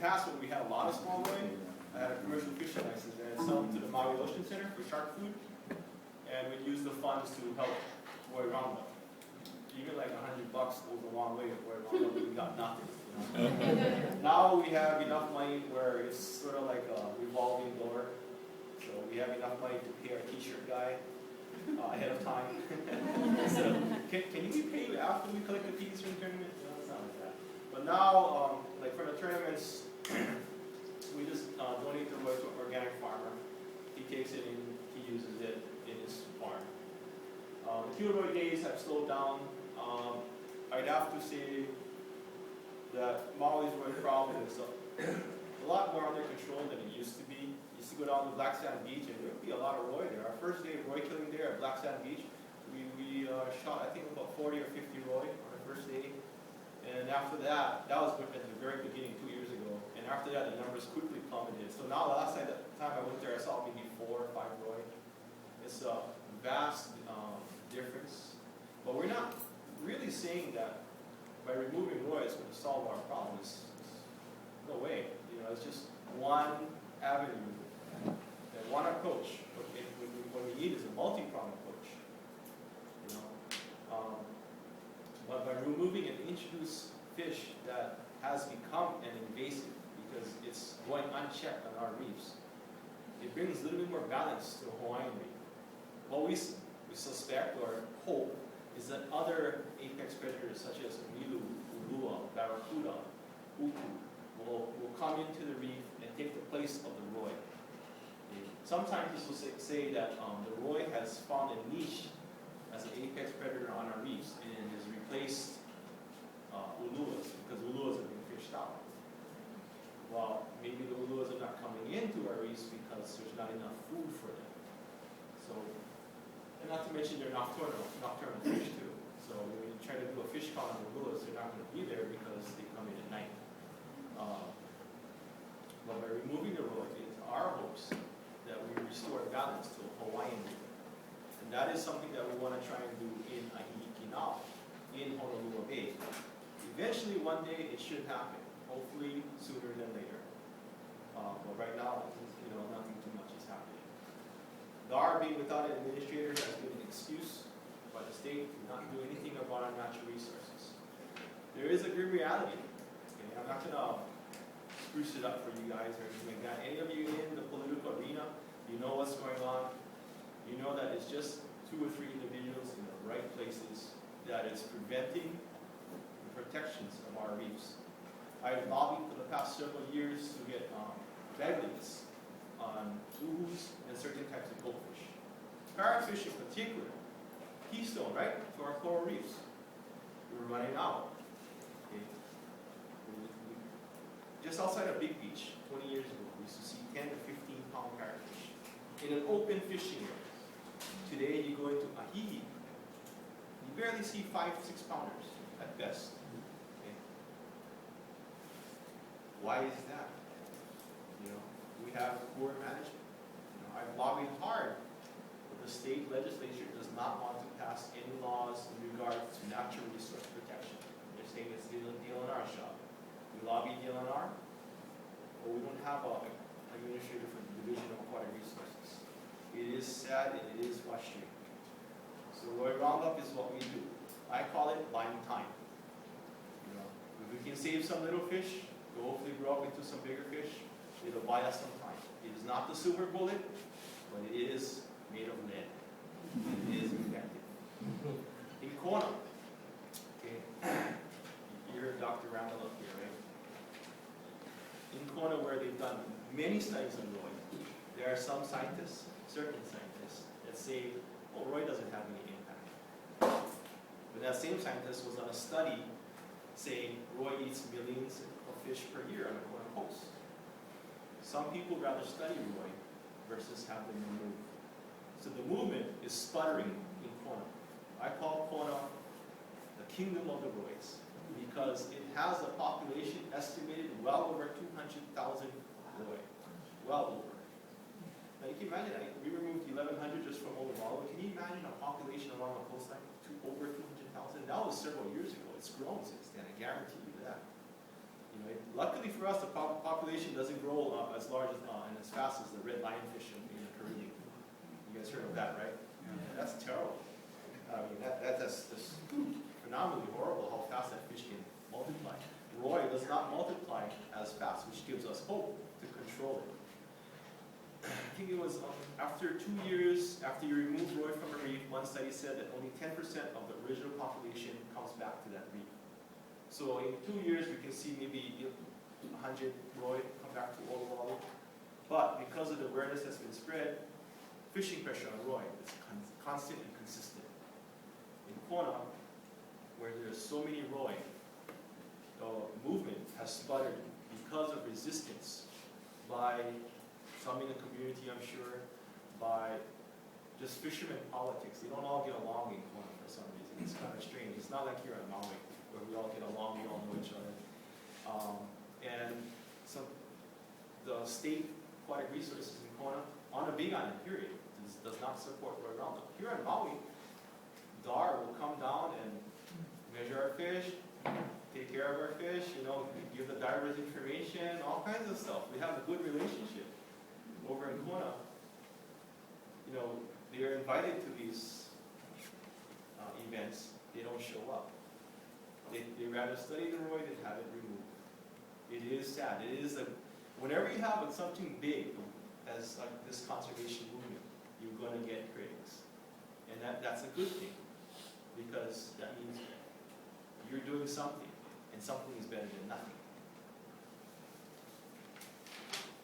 past, when we had a lot of small roi, I had a commercial fishing license and I'd sell them to the Maui Ocean Center for shark food, and we'd use the funds to help roi roundup. Even like $100 goes a long way with roi roundup, but we got nothing. You know? Now we have enough money where it's sort of like a revolving door. So we have enough money to pay our t-shirt guy ahead of time. So can you be paid after we collect the fees from the tournament? No, it's not like that. But now, like for the tournaments, we just donate the roi to an organic farmer. He takes it and he uses it in his farm. The Kilroy days have slowed down. I'd have to say that Maui's roi problem is a lot more under control than it used to be. Used to go down to Black Sand Beach and there would be a lot of roi there. Our first day of roi killing there at Black Sand Beach, we shot I think about 40 or 50 roi on the first day. And after that, that was at the very beginning 2 years ago. And after that, the numbers quickly plummeted. So now, last time I went there, I saw maybe 4 or 5 roi. It's a vast difference. But we're not really saying that by removing roi, it's going to solve our problems. No way. You know, it's just one avenue and one approach. What we need is a multi-pronged approach. You know, but by removing an introduced fish that has become an invasive because it's going unchecked on our reefs, it brings a little bit more balance to the Hawaiian reef. What we suspect or hope is that other apex predators such as milu, ulua, barracuda, uku will come into the reef and take the place of the roi. Some scientists will say that the roi has found a niche as an apex predator on our reefs and has replaced uluas because uluas have been fished out. Well, maybe the uluas are not coming into our reefs because there's not enough food for them. So, and not to mention they're nocturnal fish too. So when you try to do a fish count on the uluas, they're not going to be there because they come in at night. But by removing the roi, it's our hopes that we restore balance to a Hawaiian reef. And that is something that we want to try and do in Ahihiki-Nao, in Honolulu Bay. Eventually, one day, it should happen. Hopefully, sooner than later. But right now, you know, nothing too much is happening. The R being without an administrator has been an excuse by the state to not do anything about our natural resources. There is a grim reality. Okay? I'm not going to spruce it up for you guys or anything like that. Any of you in the political arena, you know what's going on. You know that it's just 2 or 3 individuals in the right places that is preventing the protections of our reefs. I've lobbied for the past several years to get bag limits on uhus and certain types of goldfish. Parrotfish in particular, keystone, right, to our coral reefs. We're running out. Okay. Just outside of Big Beach, 20 years ago, we used to see 10 to 15 pound parrotfish in an open fishing area. Today, you go into Ahihi, you barely see 5, 6 pounders at best. Okay. Why is that? You know, we have poor management. You know, I've lobbied hard, but the state legislature does not want to pass any laws in regards to natural resource protection. They're saying it's DLNR shop. We lobby DLNR, but we don't have an administrator for the Division of Aquatic Resources. It is sad and it is frustrating. So roi roundup is what we do. I call it buying time. You know, if we can save some little fish, we'll hopefully grow up into some bigger fish. It'll buy us some time. It is not the silver bullet, but it is made of lead. It is effective. In Kona, okay, you're Dr. Randall up here, right? In Kona, where they've done many studies on roi, there are some scientists, certain scientists, that say, oh, roi doesn't have any impact. But that same scientist was on a study saying roi eats millions of fish per year on the Kona coast. Some people rather study roi versus have them removed. So the movement is sputtering in Kona. I call Kona the kingdom of the rois because it has a population estimated well over 200,000 roi. Well over. Now you can imagine that. We removed 1,100 just from Oahu. Can you imagine a population along the coastline to over 200,000? That was several years ago. It's grown since then. I guarantee you that. You You know, luckily for us, the population doesn't grow as large and as fast as the red lionfish in the Caribbean. You guys heard of that, right? Yeah. That's terrible. I mean, that's just phenomenally horrible how fast that fish can multiply. Roy does not multiply as fast, which gives us hope to control it. I think it was after 2 years, after you remove Roy from a reef, one study said that only 10% of the original population comes back to that reef. So in 2 years, we can see maybe 100 Roy come back to Olowalu. But because of the awareness that's been spread, fishing pressure on Roy is constant and consistent. In Kona, where there's so many Roy, the movement has sputtered because of resistance by some in the community, I'm sure, by just fishermen politics. They don't all get along in Kona for some reason. It's kind of strange. It's not like here at Maui, where we all get along, we all know each other. And the state aquatic resources in Kona, on a big island, period, does not support Roy Roundup. Here in Maui, DAR will come down and measure our fish, take care of our fish, you know, give the divers information, all kinds of stuff. We have a good relationship. Over in Kona, you know, they're invited to these events, they don't show up. They rather study the Roy than have it removed. It is sad. It is whenever you have something big as like this conservation movement, you're going to get critics. And that's a good thing, because that means you're doing something, and something is better than nothing.